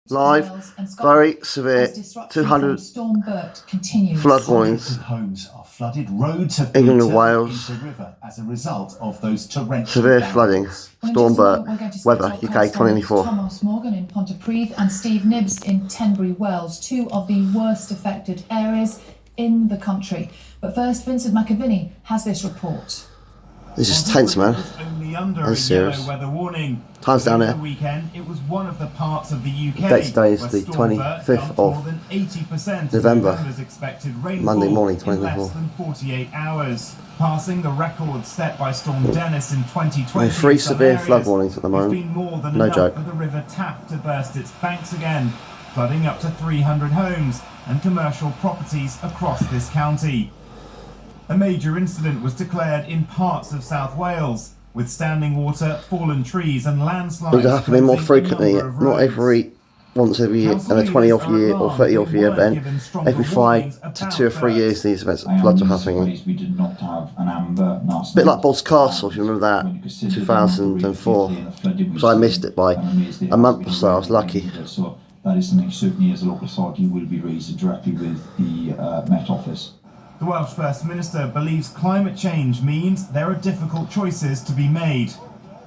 Live, very severe, 200 Storm BERT continues. flood warnings. Homes are flooded. Roads have England been and Wales. into the river as a result of those torrential Severe downpours. flooding. Storm BERT. Weather, UK 2024. Thomas Morgan in Pontypridd and Steve Nibbs in Tenbury Wells, two of the worst affected areas in the country. But first, Vincent McAviney has this report. This is tense, man. That's serious. Time's down here. It was one of the parts of the UK. Date today is the 25th of November, Monday morning, 2024. Less than 48 hours, passing the record set by Storm Dennis in 2020. Three severe flood warnings at the moment. It's been more than No enough joke. for the River Taff to burst its banks again, flooding up to 300 homes and commercial properties across this county. A major incident was declared in parts of South Wales, with standing water, fallen trees and landslides. These are happening more frequently, not once every year, and a 20-off year or 30-off year event. Every 5 to 2 or 3 years these events, floods are happening. We did not have an amber last A bit night. like Bob's Castle, if you remember that, 2004. So I missed it by a month or so, I was lucky. So that is something certainly as a local authority will be raised directly with the Met Office. The Welsh First Minister believes climate change means there are difficult choices to be made.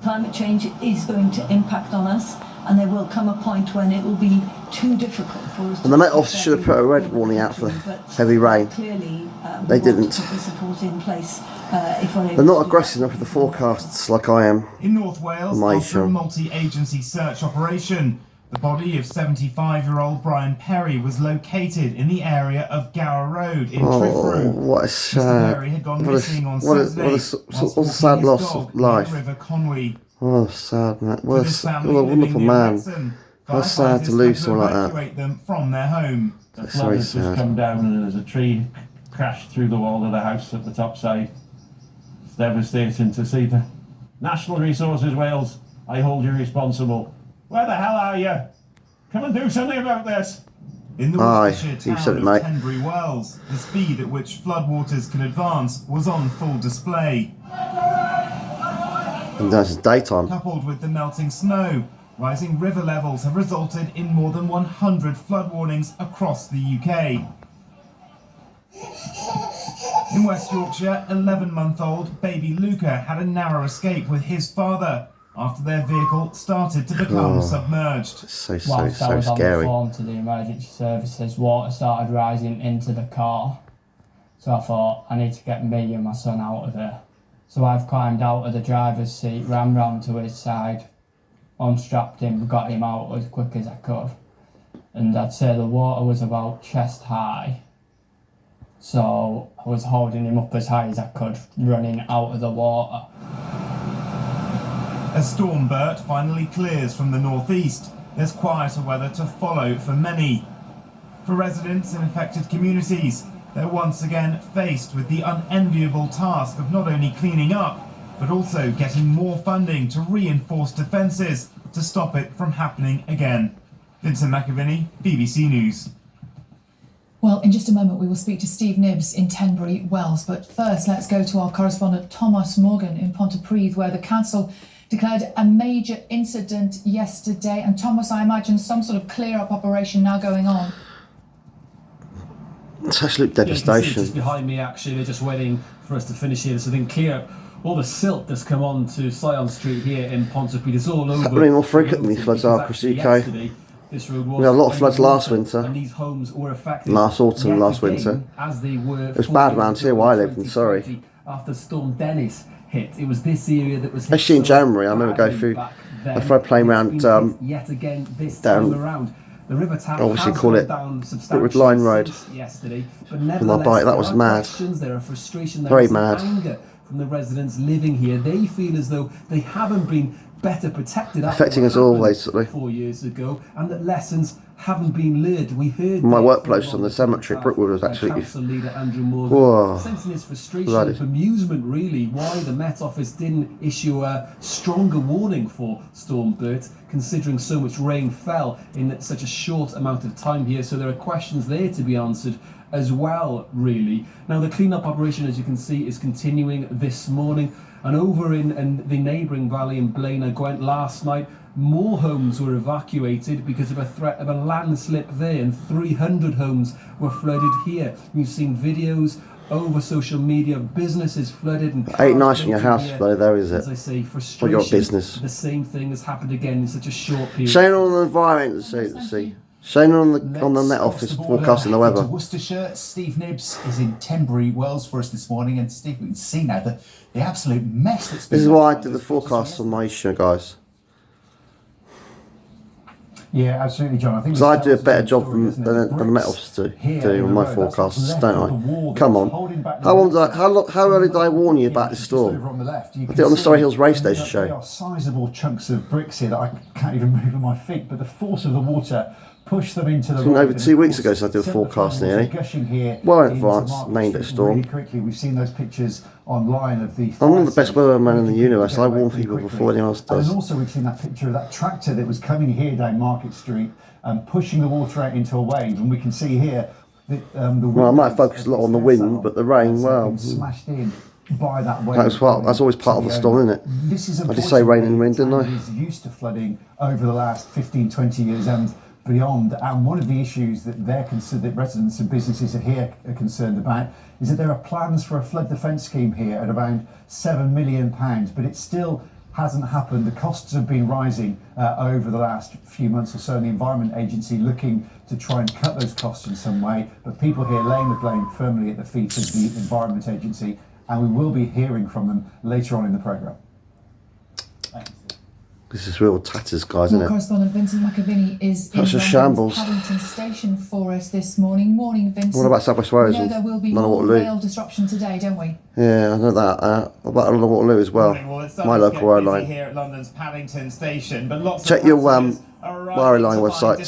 Climate change is going to impact on us, and there will come a point when it will be too difficult for us. And the Met Office should have put a red warning out for heavy rain. Clearly, They didn't. put the support in place, They're not aggressive enough with the forecasts like I am. In North Wales, My after a show. multi-agency search operation, the body of 75-year-old Brian Perry was located in the area of Gower Road in Trifrew. What a Mr. sad, Perry had gone what missing on a Saturday what a whilst sad walking his loss dog of near life. River Conwy. Oh, sad man. For What this a family wonderful living near man. Wrexham, How sad to firefighters lose had someone like that. evacuate them from their home. The It's flood very has just sad. come down and there's a tree crashed through the wall of the house at the top side. It's devastating to see. The National Resources Wales, I hold you responsible. Where the hell are you? Come and do something about this. In the Aye, Worcestershire you said town it, of mate. Tenbury Wells, the speed at which floodwaters can advance was on full display. And that's daytime. Coupled with the melting snow, rising river levels have resulted in more than 100 flood warnings across the UK. In West Yorkshire, 11-month-old baby Luca had a narrow escape with his father after their vehicle started to become submerged. So Whilst I was on the scary. phone to the emergency services, water started rising into the car. So I thought, I need to get me and my son out of here. So I've climbed out of the driver's seat, ran round to his side, unstrapped him, got him out as quick as I could. And I'd say the water was about chest high. So I was holding him up as high as I could, running out of the water. As Storm BERT finally clears from the northeast, there's quieter weather to follow for many. For residents in affected communities, they're once again faced with the unenviable task of not only cleaning up, but also getting more funding to reinforce defences to stop it from happening again. Vincent McAviney, BBC News. Well, in just a moment, we will speak to Steve Nibbs in Tenbury Wells. But first, let's go to our correspondent Thomas Morgan in Pontypridd, where the council declared a major incident yesterday. And Thomas, I imagine some sort of clear-up operation now going on. It's absolute Yeah, you can see it devastation. just behind me, actually. They're just waiting for us to finish here so they can clear up all the silt that's come on to Sion Street here in Pontypridd. It's all over. Happening more frequently, these floods are across the UK. Yesterday, this road was We had a lot of floods last underwater, winter. and these homes were affected Last autumn, yet last again, winter. as they were. It was bad around here where I lived in Surrey. After Storm Dennis hit, it was this area that was hit Especially in so January, I remember going badly through back a then. floodplain round, It's been hit yet again this down- time around. The River Taff obviously has call gone it down Brookwood substantially Line Road. since yesterday, but my nevertheless, bike, that there was are mad. questions, there are frustration, there Very is some mad. anger from the residents living here. They feel as though they haven't been better protected after Affecting what us all, happened basically. 4 years ago, and that lessons haven't been learned. We heard My there workplace from on the cemetery, Brookwood, was actually- Council leader Andrew Morgan, Whoa. sensing his frustration Bloody. and bemusement, really, why the Met Office didn't issue a stronger warning for Storm BERT, considering so much rain fell in such a short amount of time here. So there are questions there to be answered as well, really. Now, the clean-up operation, as you can see, is continuing this morning. And over in the neighbouring valley in Blaenau Gwent last night, more homes were evacuated because of a threat of a landslip there, and 300 homes were flooded here. We've seen videos over social media of businesses flooded and Ain't nice when your house flooded though, is it? As I say, frustration. Or your business. The same thing has happened again in such a short period. Shane on the environment, see. Shane on the Met Office forecasting the weather. Worcestershire, Steve Nibbs is in Tenbury Wells for us this morning, and Steve, we can see now the absolute mess that's been. This is why I did the forecast on my show, guys. Yeah, absolutely, John. I think because I do a better job than the Met Office do on my forecasts, don't I? Come on. How early did I warn you about this storm? I did it on the Surrey Hills Race Station show. There are sizable chunks of bricks here that I can't even move with my feet, but the force of the water pushed them into the road. Over 2 weeks ago, so I did a forecast nearly. Well in advance, named it a storm. Really quickly, we've seen those pictures online of the. I'm one of the best weathermen in the universe. I warn people before anyone else does. And also, we've seen that picture of that tractor that was coming here down Market Street and pushing the water out into a wave, and we can see here that well, I might focus a lot on the wind, but the rain, well, smashed in by that wave. That's always part of the storm, isn't it? This is I did say rain and wind, didn't I? Is used to flooding over the last 15, 20 years and beyond, and one of the issues that that residents and businesses here are concerned about is that there are plans for a flood defence scheme here at around £7 million, but it still hasn't happened. The costs have been rising over the last few months or so, and the Environment Agency looking to try and cut those costs in some way, but people here laying the blame firmly at the feet of the Environment Agency, and we will be hearing from them later on in the programme. This is real tatters, guys, isn't it? Correspondent Vincent McAviney is in shambles. Paddington Station for us this morning. Morning, Vincent. What about South West Wales? We know there will be more rail disruption today, don't we? Yeah, I know that. About London Waterloo as well. My local rail line. Here at London's Paddington Station, but lots check of your rail line websites.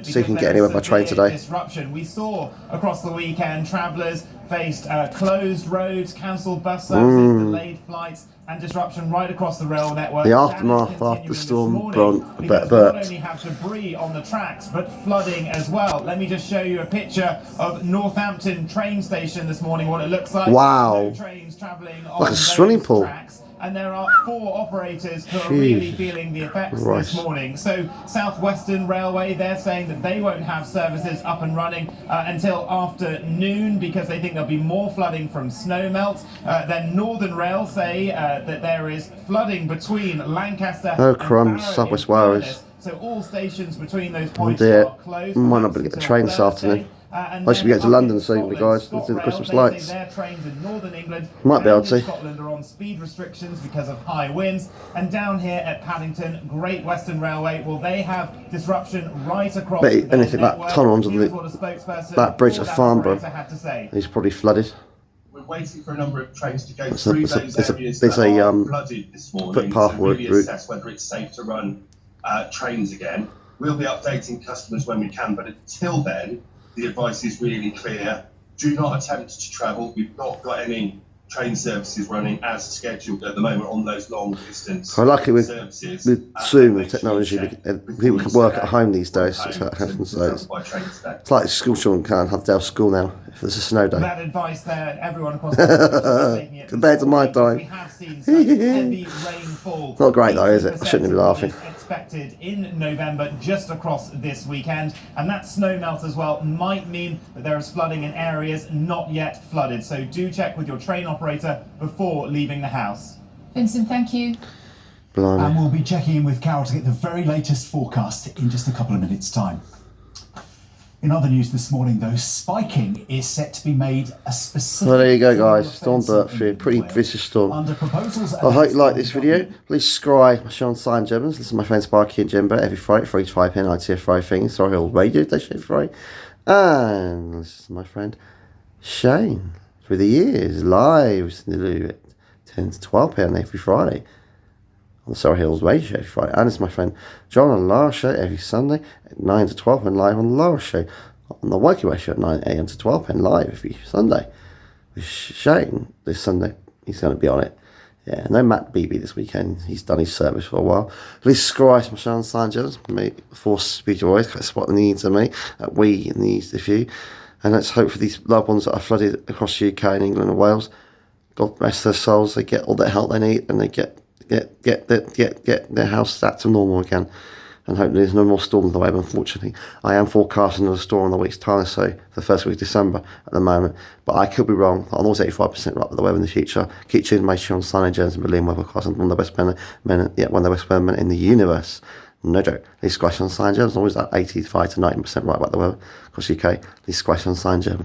See if you can get anywhere by train today. Disruption. We saw across the weekend travellers faced closed roads, cancelled bus services, delayed flights, and disruption right across the rail network. The aftermath after Storm BERT. BERT. Not only have debris on the tracks, but flooding as well. Let me just show you a picture of Northampton train station this morning, what it looks like. Wow. No trains travelling on like a swimming pool. Tracks. And there are 4 operators who are really feeling the effects this morning. So South Western Railway, they're saying that they won't have services up and running until afternoon because they think there'll be more flooding from snow melt. Then Northern Rail say that there is flooding between Lancaster and Barrow South West Wales. So all stations between those points are closed. Might not be able to get the train this afternoon. I should be getting to London soon, guys. Let's do the Christmas lights. Their trains in northern England might be able to. Scotland are on speed restrictions because of high winds. And down here at Paddington, Great Western Railway, well, they have disruption right across. But anything that tunnel onto that bridge at Farnborough is probably flooded. We're waiting for a number of trains to go through those areas that are flooded this morning footpath to really assess whether it's safe to run trains again. We'll be updating customers when we can, but until then, the advice is really clear. Do not attempt to travel. We've not got any train services running as scheduled at the moment on those long distance services. With Zoom and technology, people can work at home these days. So it's like school children can't have their school now if there's a snow day. That advice there, everyone across the taking it compared to my time. We have seen such heavy rainfall. Not great though, is it? I shouldn't be laughing. Expected in November just across this weekend, and that snow melt as well might mean that there is flooding in areas not yet flooded. So do check with your train operator before leaving the house. Vincent, thank you. Blimey. And we'll be checking in with Carol to get the very latest forecast in just a couple of minutes' time. In other news this morning, though, spiking is set to be made a specific. Well, there you go, guys. Storm BERT through. Pretty vicious storm. I hope you like this video. Please subscribe. Sean Sign Germans. Listen to my friend Sparky and Jimbo every Friday, 3 to 5 p.m. ITF Friday things. Sorry, all radio station every Friday. And listen to my friend Shane through the years live at 10 to 12 p.m. every Friday on the Surrey Hills Radio Show every Friday. And it's my friend John and Laura Show every Sunday at 9 to 12 and live on the Laura Show on the Wakey Way Show at 9 a.m. to 12 p.m. live every Sunday. With Shane this Sunday, he's going to be on it. Yeah, no Matt Beebe this weekend. He's done his service for a while. Please subscribe to my Sean Sanchez, me, Force Speech Voice, that's what the needs of me, we needs of you. And let's hope for these loved ones that are flooded across the UK and England and Wales. God bless their souls, they get all the help they need and they get their house back to normal again. And hopefully there's no more storms on the way, but unfortunately I am forecasting another storm in a week's time, so the first week of December at the moment. But I could be wrong. I'm always 85% right with the weather in the future. Keep tuning my show on Sign Jones and Berlin Weathercast. I'm one of the best men in the universe. No joke. These questions on Sign Jones, always like 85 to 90% right about the weather across the UK. These questions on Sign Jones.